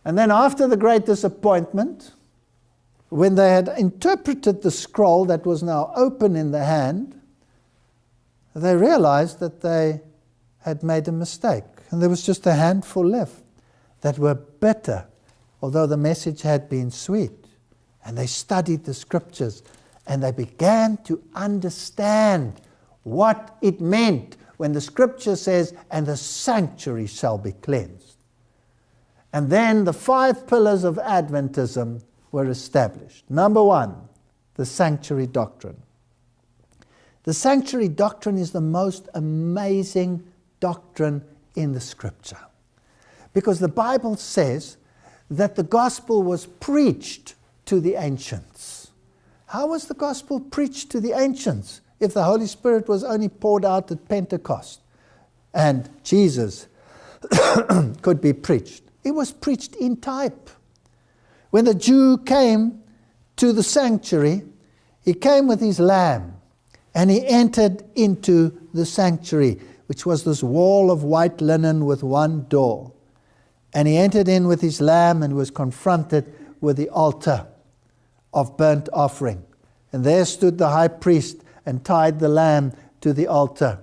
And then after the great disappointment, when they had interpreted the scroll that was now open in the hand, they realized that they had made a mistake. And there was just a handful left that were bitter, although the message had been sweet. And they studied the scriptures, and they began to understand what it meant when the scripture says, and the sanctuary shall be cleansed. And then the 5 pillars of Adventism were established. Number 1, the sanctuary doctrine. The sanctuary doctrine is the most amazing doctrine in the scripture, because the Bible says that the gospel was preached to the ancients. How was the gospel preached to the ancients if the Holy Spirit was only poured out at Pentecost and Jesus could be preached? It was preached in type. When the Jew came to the sanctuary, he came with his lamb, and he entered into the sanctuary, which was this wall of white linen with one door. And he entered in with his lamb and was confronted with the altar of burnt offering. And there stood the high priest and tied the lamb to the altar.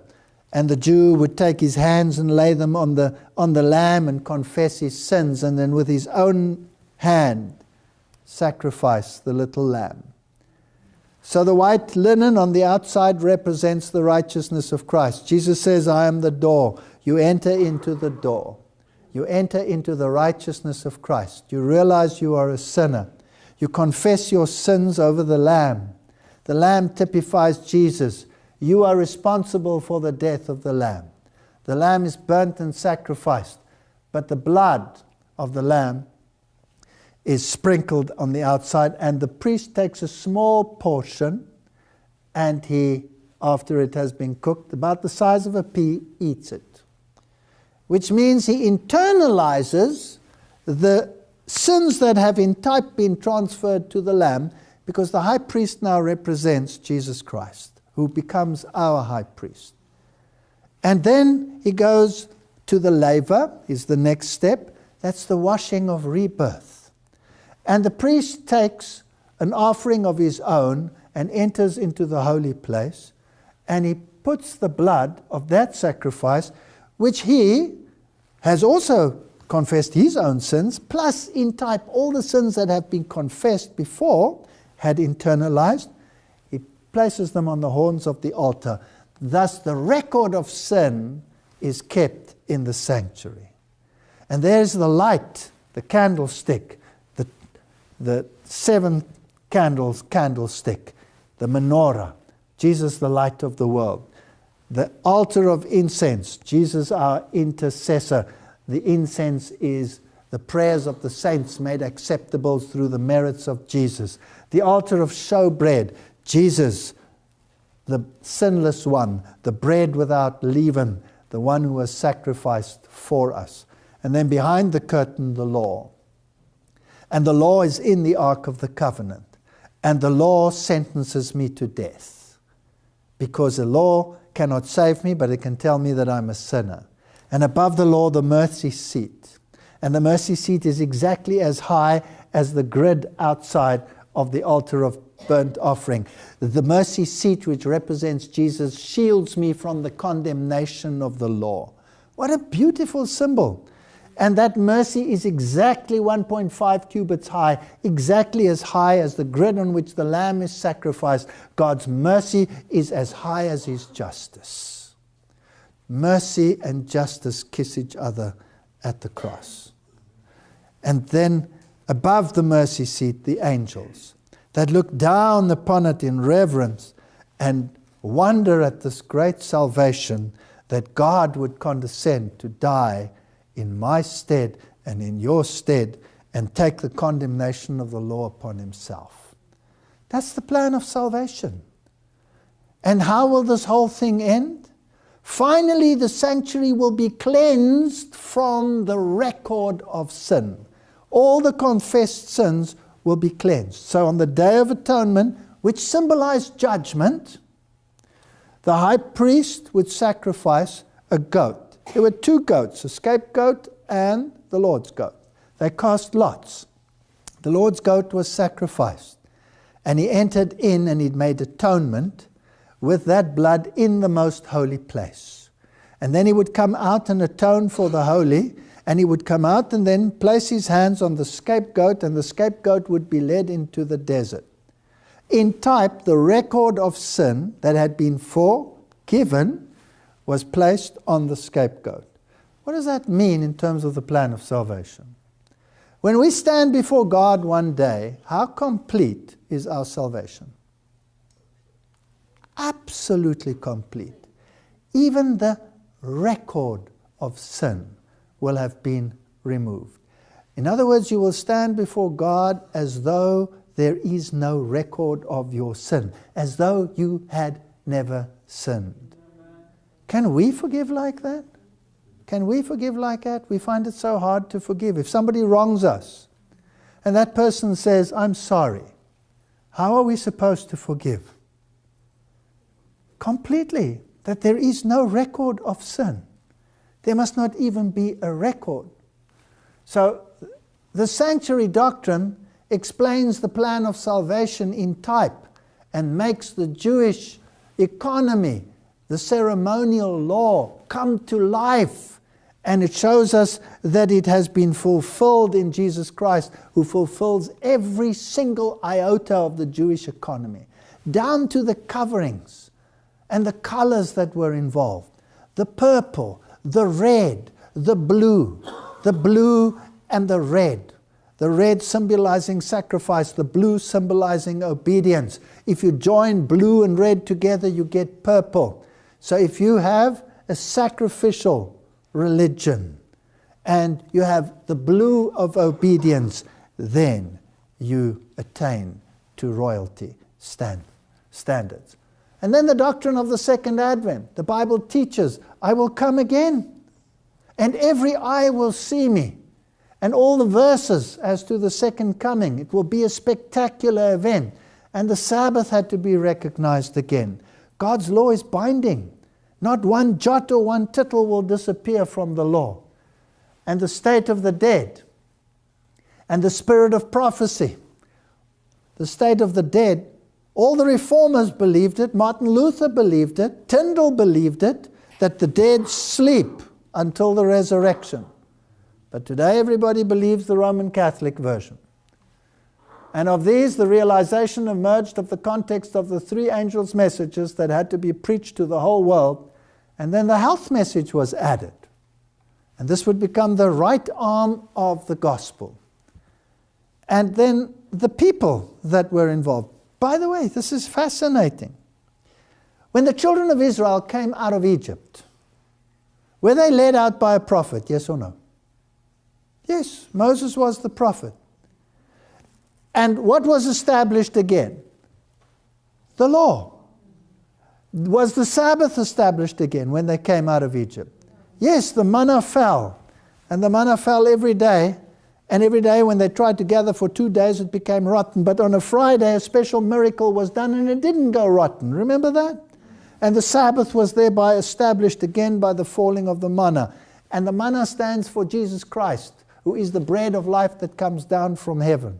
And the Jew would take his hands and lay them on the lamb and confess his sins, and then with his own hand sacrifice the little lamb. So the white linen on the outside represents the righteousness of Christ. Jesus says, I am the door. You enter into the door. You enter into the righteousness of Christ. You realize you are a sinner. You confess your sins over the lamb. The lamb typifies Jesus. You are responsible for the death of the lamb. The lamb is burnt and sacrificed, but the blood of the lamb is sprinkled on the outside, and the priest takes a small portion, and he, after it has been cooked, about the size of a pea, eats it. Which means he internalizes the sins that have in type been transferred to the lamb, because the high priest now represents Jesus Christ, who becomes our high priest. And then he goes to the laver, is the next step. That's the washing of rebirth. And the priest takes an offering of his own and enters into the holy place, and he puts the blood of that sacrifice, which he has also confessed his own sins, plus in type all the sins that have been confessed before, had internalized. He places them on the horns of the altar. Thus the record of sin is kept in the sanctuary. And there's the light, the candlestick, the 7 candles candlestick, the menorah, Jesus the light of the world, the altar of incense, Jesus our intercessor. The incense is the prayers of the saints made acceptable through the merits of Jesus. The altar of showbread, Jesus, the sinless one, the bread without leaven, the one who was sacrificed for us. And then behind the curtain, the law. And the law is in the Ark of the Covenant. And the law sentences me to death, because the law cannot save me, but it can tell me that I'm a sinner. And above the law, the mercy seat. And the mercy seat is exactly as high as the grid outside of the altar of burnt offering. The mercy seat, which represents Jesus, shields me from the condemnation of the law. What a beautiful symbol. And that mercy is exactly 1.5 cubits high, exactly as high as the grid on which the lamb is sacrificed. God's mercy is as high as his justice. Mercy and justice kiss each other at the cross. And then above the mercy seat, the angels that look down upon it in reverence and wonder at this great salvation, that God would condescend to die in my stead and in your stead and take the condemnation of the law upon himself. That's the plan of salvation. And how will this whole thing end? Finally, the sanctuary will be cleansed from the record of sin. All the confessed sins will be cleansed. So on the Day of Atonement, which symbolized judgment, the high priest would sacrifice a goat. There were 2 goats, a scapegoat and the Lord's goat. They cast lots. The Lord's goat was sacrificed. And he entered in and he'd made atonement with that blood in the most holy place. And then he would come out and atone for the holy. And he would come out and then place his hands on the scapegoat, and the scapegoat would be led into the desert. In type, the record of sin that had been forgiven was placed on the scapegoat. What does that mean in terms of the plan of salvation? When we stand before God one day, how complete is our salvation? Absolutely complete. Even the record of sin will have been removed. In other words, you will stand before God as though there is no record of your sin, as though you had never sinned. Can we forgive like that? Can we forgive like that? We find it so hard to forgive. If somebody wrongs us and that person says, "I'm sorry," how are we supposed to forgive? Completely, that there is no record of sin. There must not even be a record. So the sanctuary doctrine explains the plan of salvation in type and makes the Jewish economy, the ceremonial law, come to life. And it shows us that it has been fulfilled in Jesus Christ, who fulfills every single iota of the Jewish economy, down to the coverings and the colors that were involved. The purple, the red, the blue and the red. The red symbolizing sacrifice, the blue symbolizing obedience. If you join blue and red together, you get purple. So if you have a sacrificial religion and you have the blue of obedience, then you attain to royalty standards. And then the doctrine of the second advent. The Bible teaches, I will come again, and every eye will see me. And all the verses as to the second coming, it will be a spectacular event. And the Sabbath had to be recognized again. God's law is binding. Not one jot or one tittle will disappear from the law. And the state of the dead, and the spirit of prophecy, the state of the dead, all the reformers believed it, Martin Luther believed it, Tyndale believed it, that the dead sleep until the resurrection. But today everybody believes the Roman Catholic version. And of these, the realization emerged of the context of the three angels' messages that had to be preached to the whole world, and then the health message was added. And this would become the right arm of the gospel. And then the people that were involved. By the way, this is fascinating. When the children of Israel came out of Egypt, were they led out by a prophet, yes or no? Yes, Moses was the prophet. And what was established again? The law. Was the Sabbath established again when they came out of Egypt? Yes, the manna fell. And the manna fell every day. And every day when they tried to gather for 2 days, it became rotten. But on a Friday, a special miracle was done and it didn't go rotten. Remember that? And the Sabbath was thereby established again by the falling of the manna. And the manna stands for Jesus Christ, who is the bread of life that comes down from heaven.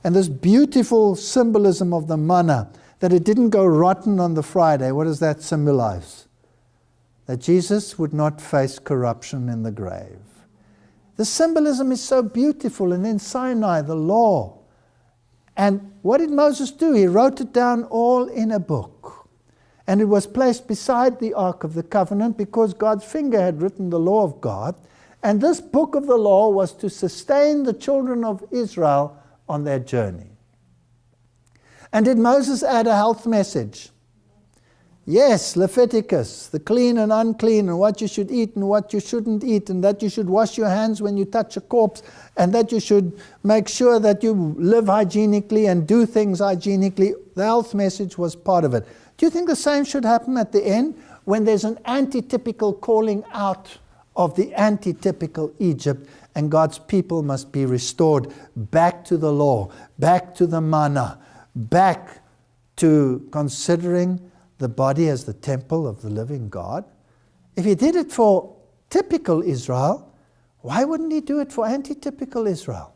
And this beautiful symbolism of the manna, that it didn't go rotten on the Friday, what does that symbolize? That Jesus would not face corruption in the grave. The symbolism is so beautiful. And then Sinai, the law. And what did Moses do? He wrote it down all in a book. And it was placed beside the Ark of the Covenant because God's finger had written the law of God. And this book of the law was to sustain the children of Israel on their journey. And did Moses add a health message? Yes, Leviticus, the clean and unclean, and what you should eat and what you shouldn't eat, and that you should wash your hands when you touch a corpse, and that you should make sure that you live hygienically and do things hygienically. The health message was part of it. Do you think the same should happen at the end when there's an antitypical calling out of the antitypical Egypt, and God's people must be restored back to the law, back to the manna, back to considering the body as the temple of the living God? If he did it for typical Israel, Why wouldn't he do it for anti-typical Israel?